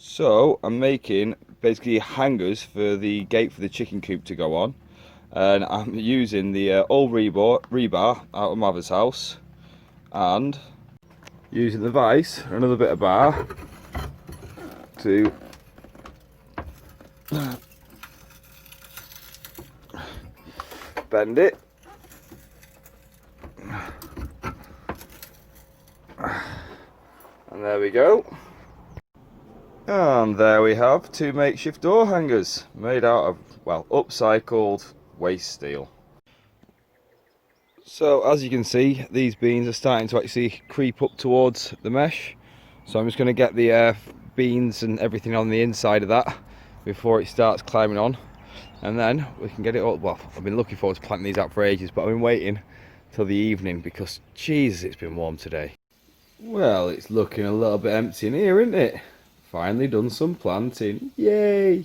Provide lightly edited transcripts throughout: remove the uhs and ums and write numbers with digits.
So I'm making basically hangers for the gate for the chicken coop to go on, and I'm using the old rebar out of mother's house, and using the vise, another bit of bar, to bend it, and there we go. And there we have two makeshift door hangers made out of, well, upcycled waste steel. So as you can see, these beans are starting to actually creep up towards the mesh. So I'm just going to get the beans and everything on the inside of that before it starts climbing on. And then we can get it all, well, I've been looking forward to planting these out for ages, but I've been waiting till the evening because, Jesus, it's been warm today. Well, it's looking a little bit empty in here, isn't it? Finally done some planting, yay!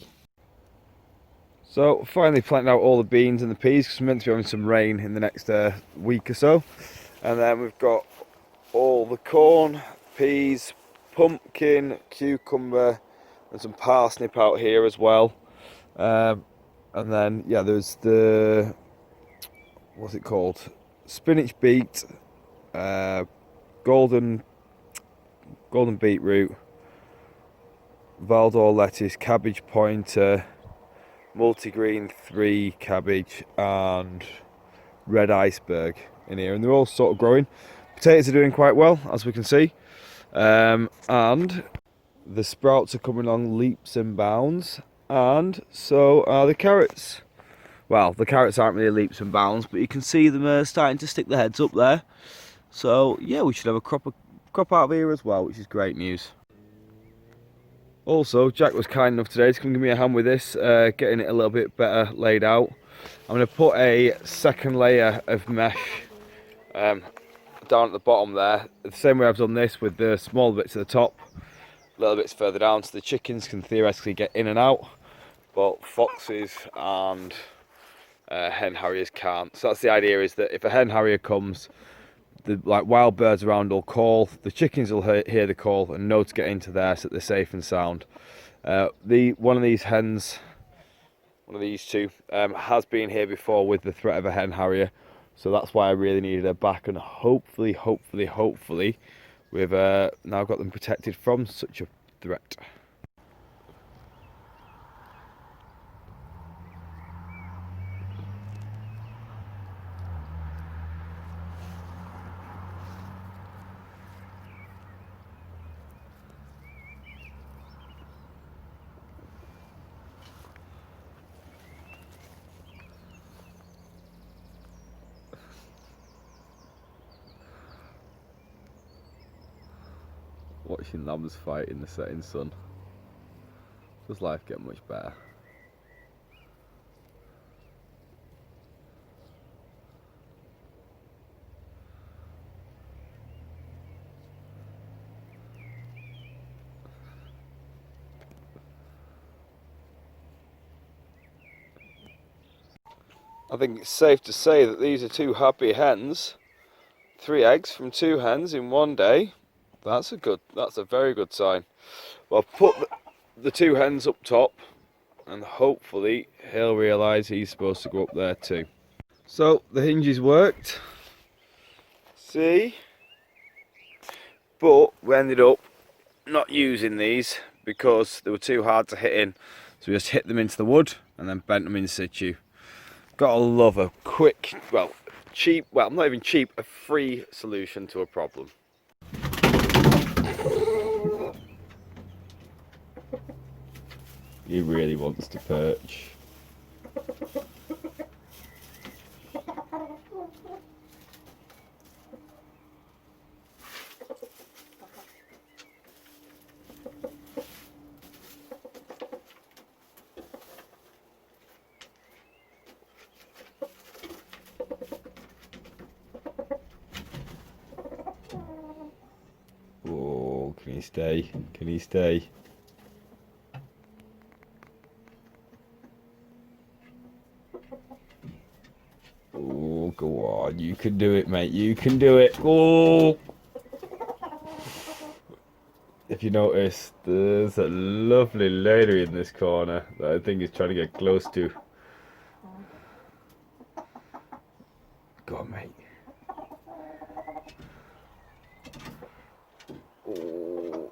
So finally planted out all the beans and the peas because we're meant to be having some rain in the next week or so. And then we've got all the corn, peas, pumpkin, cucumber and some parsnip out here as well. And then, yeah, there's the, what's it called? Spinach beet, golden beetroot, Valdor lettuce, cabbage pointer, multigreen 3 cabbage and red iceberg in here, and they're all sort of growing. Potatoes are doing quite well, as we can see, and the sprouts are coming along leaps and bounds, and so are the carrots. Well, the carrots aren't really leaps and bounds, but you can see them starting to stick their heads up there. So yeah, we should have a crop out of here as well, which is great news. Also, Jack was kind enough today to come give me a hand with this, getting it a little bit better laid out. I'm going to put a second layer of mesh down at the bottom there, the same way I've done this, with the small bits at the top, little bits further down, so the chickens can theoretically get in and out, but foxes and hen harriers can't. So that's the idea, is that if a hen harrier comes, the wild birds around will call, the chickens will hear the call and know to get into there so that they're safe and sound. One of these hens, one of these two, has been here before with the threat of a hen harrier, so that's why I really needed her back, and hopefully we've now got them protected from such a threat. Watching lambs fight in the setting sun. Does life get much better? I think it's safe to say that these are two happy hens. 3 eggs from 2 hens in one day. That's a very good sign. Well, put the 2 hens up top, and hopefully he'll realise he's supposed to go up there too. So the hinges worked. See? But we ended up not using these because they were too hard to hit in. So we just hit them into the wood and then bent them in situ. Gotta love a quick, well, cheap, well, not even cheap, a free solution to a problem. He really wants to perch. Oh, can he stay? Can he stay? Oh, go on. You can do it, mate. You can do it. Oh! if you notice, there's a lovely lady in this corner that I think he's trying to get close to. Go on, mate. Oh.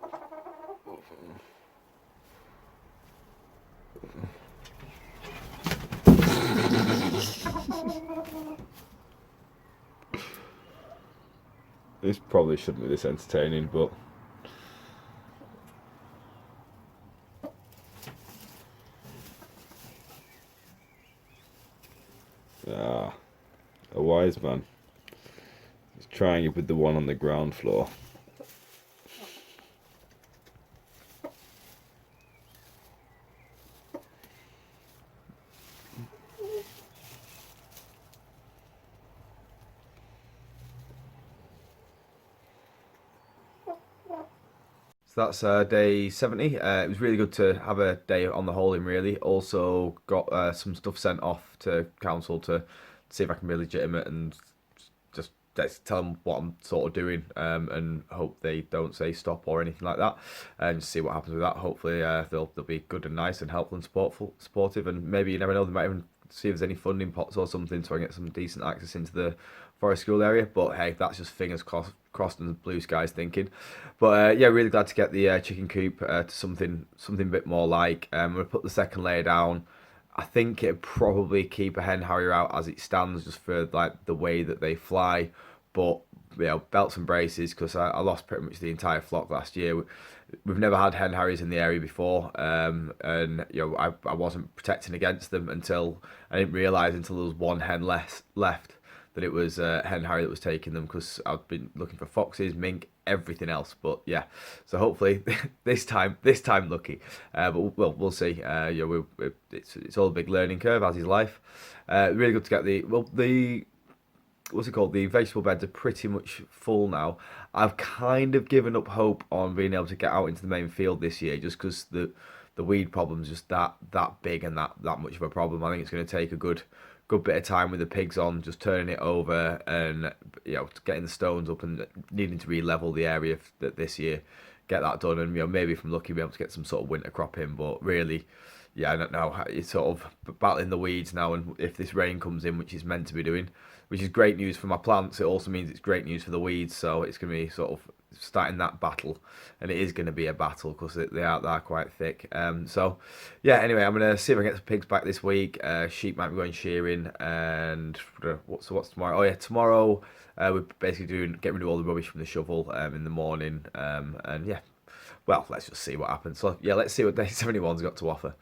This probably shouldn't be this entertaining, but a wise man. He's trying it with the one on the ground floor. So that's day 70. It was really good to have a day on the holding, really. Also got some stuff sent off to council to see if I can be legitimate and just tell them what I'm sort of doing, and hope they don't say stop or anything like that, and see what happens with that. Hopefully they'll be good and nice and helpful and supportive, and maybe, you never know, they might even see if there's any funding pots or something so I can get some decent access into the Forest School area. But hey, that's just fingers crossed and blue skies thinking. But yeah, really glad to get the chicken coop to something a bit more like. I'm going to put the second layer down. I think it'd probably keep a hen harrier out as it stands, just for like the way that they fly. But you know, belts and braces, because I lost pretty much the entire flock last year. We've never had hen harriers in the area before, and you know, I wasn't protecting against them until I didn't realise until there was one hen left that it was hen harrier that was taking them, because I've been looking for foxes, mink, everything else. But yeah, so hopefully this time lucky. But we'll see. Yeah, it's all a big learning curve, as is life. Really good to get the what's it called? The vegetable beds are pretty much full now. I've kind of given up hope on being able to get out into the main field this year, just because the weed problem's just that big and that much of a problem. I think it's going to take a good bit of time with the pigs on, just turning it over and, you know, getting the stones up and needing to re-level the area this year. Get that done, and you know, maybe if I'm lucky, be able to get some sort of winter crop in. But really, yeah, I don't know. It's sort of battling the weeds now, and if this rain comes in, which it's meant to be doing, which is great news for my plants, it also means it's great news for the weeds. So it's going to be sort of starting that battle, and it is going to be a battle because they're quite thick. So yeah. Anyway, I'm going to see if I can get some pigs back this week. Sheep might be going shearing, and what's tomorrow? Oh yeah, tomorrow we're basically getting rid of all the rubbish from the shovel in the morning. And yeah, well, let's just see what happens. So yeah, let's see what day 71's got to offer.